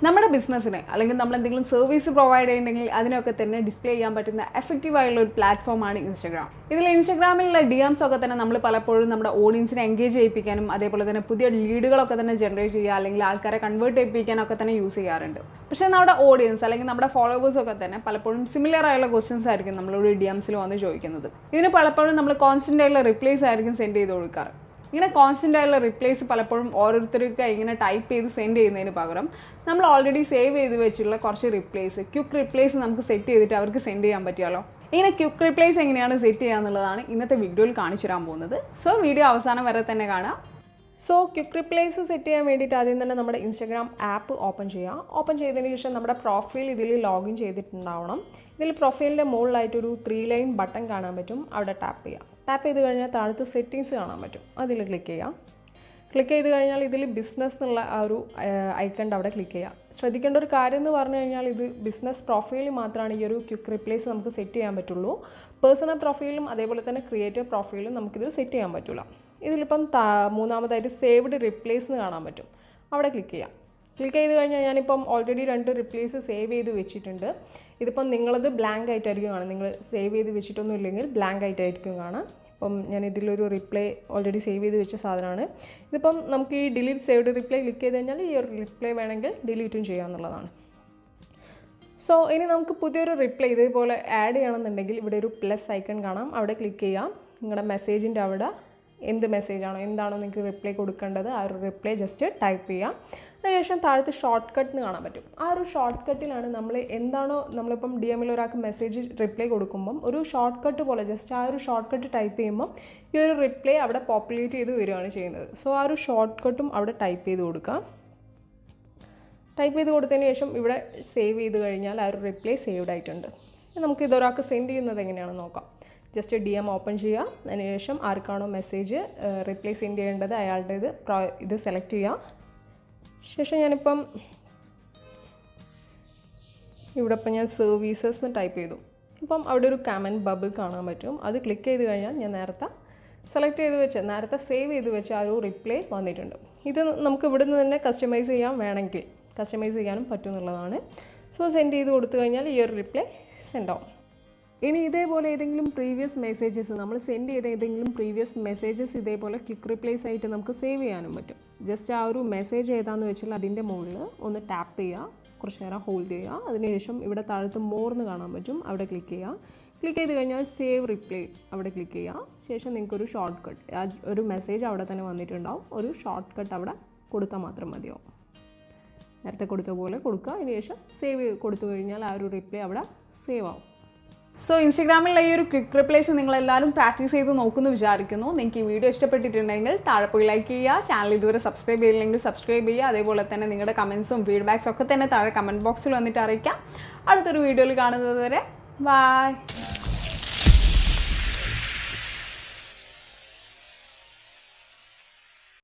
നമ്മുടെ ബിസിനസ്സിനെ അല്ലെങ്കിൽ നമ്മൾ എന്തെങ്കിലും സർവീസ് പ്രൊവൈഡ് ചെയ്യുന്നുണ്ടെങ്കിൽ അതിനൊക്കെ തന്നെ ഡിസ്പ്ലേ ചെയ്യാൻ പറ്റുന്ന എഫക്റ്റീവ് ആയുള്ള ഒരു പ്ലാറ്റ്ഫോമാണ് ഇൻസ്റ്റാഗ്രാം. ഇതിൽ ഇൻസ്റ്റാഗ്രാമിലുള്ള DMs ഒക്കെ തന്നെ നമ്മൾ പലപ്പോഴും നമ്മുടെ ഓഡിയൻസിനെ എൻഗേജ് ചെയ്യിപ്പിക്കാനും അതേപോലെ തന്നെ പുതിയ ലീഡുകളൊക്കെ തന്നെ ജനറേറ്റ് ചെയ്യുക അല്ലെങ്കിൽ ആൾക്കാരെ കൺവേർട്ട് ചെയ്യിപ്പിക്കാനൊക്കെ തന്നെ യൂസ് ചെയ്യാറുണ്ട്. പക്ഷേ നമ്മുടെ ഓഡിയൻസ് അല്ലെങ്കിൽ നമ്മുടെ ഫോളോവേഴ്സ് ഒക്കെ തന്നെ പലപ്പോഴും സിമിലർ ആയുള്ള ക്വസ്റ്റ്യൻസ് ആയിരിക്കും നമ്മളോട് DMസിൽ വന്ന് ചോദിക്കുന്നത്. ഇതിന് പലപ്പോഴും നമ്മൾ കോൺസ്റ്റന്റ് ആയിട്ടുള്ള റിപ്ലൈസ് ആയിരിക്കും സെൻഡ് ചെയ്ത് കൊടുക്കാറ്. ഇങ്ങനെ കോൺസ്റ്റന്റ് ആയുള്ള റിപ്ലൈസ് പലപ്പോഴും ഓരോരുത്തർക്ക് ഇങ്ങനെ ടൈപ്പ് ചെയ്ത് സെൻഡ് ചെയ്യുന്നതിന് പകരം നമ്മൾ ഓൾറെഡി സേവ് ചെയ്ത് വെച്ചിട്ടുള്ള കുറച്ച് റിപ്ലൈസ്, ക്വിക്ക് റിപ്ലൈസ് നമുക്ക് സെറ്റ് ചെയ്തിട്ട് അവർക്ക് സെൻഡ് ചെയ്യാൻ പറ്റിയാലോ. ഇങ്ങനെ ക്വിക്ക് റിപ്ലൈസ് എങ്ങനെയാണ് സെറ്റ് ചെയ്യുക എന്നുള്ളതാണ് ഇന്നത്തെ വീഡിയോയിൽ കാണിച്ചു തരാൻ പോകുന്നത്. സോ വീഡിയോ അവസാനം വരെ തന്നെ കാണാം. സോ ക്വിക്ക് റിപ്ലൈസ് സെറ്റ് ചെയ്യാൻ വേണ്ടിയിട്ട് ആദ്യം തന്നെ നമ്മുടെ ഇൻസ്റ്റാഗ്രാം ആപ്പ് ഓപ്പൺ ചെയ്യുക. ഓപ്പൺ ചെയ്തതിന് ശേഷം നമ്മുടെ പ്രൊഫൈൽ ഇതിൽ ലോഗിൻ ചെയ്തിട്ടുണ്ടാവണം. ഇതിൽ പ്രൊഫൈലിൻ്റെ മുകളിലായിട്ടൊരു 3 ലൈൻ ബട്ടൺ കാണാൻ പറ്റും, അവിടെ ടാപ്പ് ചെയ്യുക. ടാപ്പ് ചെയ്ത് കഴിഞ്ഞാൽ താഴത്ത് സെറ്റിങ്സ് കാണാൻ പറ്റും, അതിൽ ക്ലിക്ക് ചെയ്യാം. ക്ലിക്ക് ചെയ്ത് കഴിഞ്ഞാൽ ഇതിൽ ബിസിനസ് എന്നുള്ള ആ ഒരു ഐക്കണ്ട് അവിടെ ക്ലിക്ക് ചെയ്യുക. ശ്രദ്ധിക്കേണ്ട ഒരു കാര്യം എന്ന് പറഞ്ഞു കഴിഞ്ഞാൽ ഇത് ബിസിനസ് പ്രൊഫൈലിൽ മാത്രമാണ് ഈ ഒരു ക്വിക്ക് റിപ്ലൈസ് നമുക്ക് സെറ്റ് ചെയ്യാൻ പറ്റുള്ളൂ. പേഴ്സണൽ പ്രൊഫൈലും അതേപോലെ തന്നെ ക്രിയേറ്റീവ് പ്രൊഫൈലും നമുക്കിത് സെറ്റ് ചെയ്യാൻ പറ്റില്ല. ഇതിലിപ്പം മൂന്നാമതായിട്ട് സേവ്ഡ് റിപ്ലൈസ് എന്ന് കാണാൻ പറ്റും, അവിടെ ക്ലിക്ക് ചെയ്യാം. ക്ലിക്ക് ചെയ്ത് കഴിഞ്ഞാൽ ഞാനിപ്പം ഓൾറെഡി 2 റിപ്ലൈസ് സേവ് ചെയ്ത് വെച്ചിട്ടുണ്ട്. ഇതിപ്പം നിങ്ങളത് ബ്ലാങ്ക് ആയിട്ടായിരിക്കും കാണാം. നിങ്ങൾ സേവ് ചെയ്ത് വെച്ചിട്ടൊന്നും ഇല്ലെങ്കിൽ ബ്ലാങ്ക് ആയിട്ടായിരിക്കും കാണാം. ഇപ്പം ഞാൻ ഇതിലൊരു റിപ്ലൈ ഓൾറെഡി സേവ് ചെയ്ത് വെച്ച സാധനമാണ്. ഇതിപ്പം നമുക്ക് ഈ ഡിലീറ്റ് സേവ്ഡ് റിപ്ലൈ ക്ലിക്ക് ചെയ്ത് കഴിഞ്ഞാൽ ഈ ഒരു റിപ്ലൈ വേണമെങ്കിൽ ഡിലീറ്റും ചെയ്യാമെന്നുള്ളതാണ്. സോ ഇനി നമുക്ക് പുതിയൊരു റിപ്ലൈ ഇതേപോലെ ആഡ് ചെയ്യണമെന്നുണ്ടെങ്കിൽ ഇവിടെ ഒരു പ്ലസ് ഐക്കൺ കാണാം, അവിടെ ക്ലിക്ക് ചെയ്യാം. നിങ്ങളുടെ മെസ്സേജിൻ്റെ അവിടെ എന്ത് മെസ്സേജാണോ എന്താണോ നിങ്ങൾക്ക് റിപ്ലൈ കൊടുക്കേണ്ടത് ആ ഒരു റിപ്ലൈ ജസ്റ്റ് ടൈപ്പ് ചെയ്യാം. അതിനുശേഷം താഴത്ത് ഷോർട്ട് കട്ട് എന്ന് കാണാൻ പറ്റും. ആ ഒരു ഷോർട്ട് കട്ടിലാണ് നമ്മൾ എന്താണോ നമ്മളിപ്പം DMൽ ഒരാൾക്ക് മെസ്സേജ് റിപ്ലൈ കൊടുക്കുമ്പം ഒരു ഷോർട്ട് കട്ട് പോലെ ജസ്റ്റ് ആ ഒരു ഷോർട്ട് കട്ട് ടൈപ്പ് ചെയ്യുമ്പം ഈ ഒരു റിപ്ലൈ അവിടെ പോപ്പുലേറ്റ് ചെയ്ത് വരികയാണ് ചെയ്യുന്നത്. സോ ആ ഒരു ഷോർട്ട് കട്ടും അവിടെ ടൈപ്പ് ചെയ്ത് കൊടുക്കാം. ടൈപ്പ് ചെയ്ത് കൊടുത്തതിന് ശേഷം ഇവിടെ സേവ് ചെയ്ത് കഴിഞ്ഞാൽ ആ ഒരു റിപ്ലൈ സേവ്ഡ് ആയിട്ടുണ്ട്. നമുക്ക് ഇതൊരാൾക്ക് സെൻഡ് ചെയ്യുന്നത് എങ്ങനെയാണെന്ന് നോക്കാം. ജസ്റ്റ് DM ഓപ്പൺ ചെയ്യുക. അതിനുശേഷം ആർക്കാണോ മെസ്സേജ് റിപ്ലൈ സെൻഡ് ചെയ്യേണ്ടത് അയാളുടെ ഇത് സെലക്ട് ചെയ്യുക. ശേഷം ഞാനിപ്പം ഇവിടെ ഞാൻ സർവീസസ് എന്ന് ടൈപ്പ് ചെയ്തു. ഇപ്പം അവിടെ ഒരു കമൻറ്റ് ബബിൾ കാണാൻ പറ്റും, അത് ക്ലിക്ക് ചെയ്ത് കഴിഞ്ഞാൽ ഞാൻ നേരത്തെ സെലക്ട് ചെയ്ത് വെച്ച് നേരത്തെ സേവ് ചെയ്ത് വെച്ച ആ ഒരു റിപ്ലൈ വന്നിട്ടുണ്ട്. ഇത് നമുക്ക് ഇവിടെ നിന്ന് തന്നെ കസ്റ്റമൈസ് ചെയ്യാൻ വേണമെങ്കിൽ കസ്റ്റമൈസ് ചെയ്യാനും പറ്റും എന്നുള്ളതാണ്. സോ സെൻഡ് ചെയ്ത് കൊടുത്തു കഴിഞ്ഞാൽ ഈ ഒരു റിപ്ലൈ സെൻഡ് ആവും. ഇനി ഇതേപോലെ ഏതെങ്കിലും പ്രീവിയസ് മെസ്സേജസ് നമ്മൾ സെൻഡ് ചെയ്ത ഏതെങ്കിലും പ്രീവിയസ് മെസ്സേജസ് ഇതേപോലെ ക്വിക്ക് റിപ്ലൈസ് ആയിട്ട് നമുക്ക് സേവ് ചെയ്യാനും പറ്റും. ജസ്റ്റ് ആ ഒരു മെസ്സേജ് ഏതാണെന്ന് വെച്ചാൽ അതിൻ്റെ മുകളിൽ ഒന്ന് ടാപ്പ് ചെയ്യുക, കുറച്ച് നേരം ഹോൾഡ് ചെയ്യുക. അതിനുശേഷം ഇവിടെ താഴത്ത് മോർന്ന് കാണാൻ പറ്റും, അവിടെ ക്ലിക്ക് ചെയ്യുക. ക്ലിക്ക് ചെയ്ത് കഴിഞ്ഞാൽ സേവ് റിപ്ലൈ അവിടെ ക്ലിക്ക് ചെയ്യുക. ശേഷം നിങ്ങൾക്കൊരു ഷോർട്ട് കട്ട് ഒരു മെസ്സേജ് അവിടെ തന്നെ വന്നിട്ടുണ്ടാവും, ഒരു ഷോർട്ട് കട്ട് അവിടെ കൊടുത്താൽ മാത്രം മതിയാവും. നേരത്തെ കൊടുത്ത പോലെ കൊടുക്കുക. അതിനുശേഷം സേവ് കൊടുത്തു കഴിഞ്ഞാൽ ആ ഒരു റിപ്ലൈ അവിടെ സേവ് ആവും. സോ ഇൻസ്റ്റാഗ്രാമിലുള്ള ഈ ഒരു ക്വിക്ക് റിപ്ലൈസ് നിങ്ങളെല്ലാവരും പ്രാക്ടീസ് ചെയ്ത് നോക്കുമെന്ന് വിചാരിക്കുന്നു. നിങ്ങൾക്ക് ഈ വീഡിയോ ഇഷ്ടപ്പെട്ടിട്ടുണ്ടെങ്കിൽ താഴെ പോയി ലൈക്ക് ചെയ്യുക. ചാനൽ ഇതുവരെ സബ്സ്ക്രൈബ് ചെയ്തില്ലെങ്കിൽ സബ്സ്ക്രൈബ് ചെയ്യുക. അതേപോലെ തന്നെ നിങ്ങളുടെ കമൻസും ഫീഡ്ബാക്സും ഒക്കെ തന്നെ താഴെ കമൻറ്റ് ബോക്സിൽ വന്നിട്ട് അറിയിക്കാം. അടുത്തൊരു വീഡിയോയിൽ കാണുന്നത് വരെ ബൈ.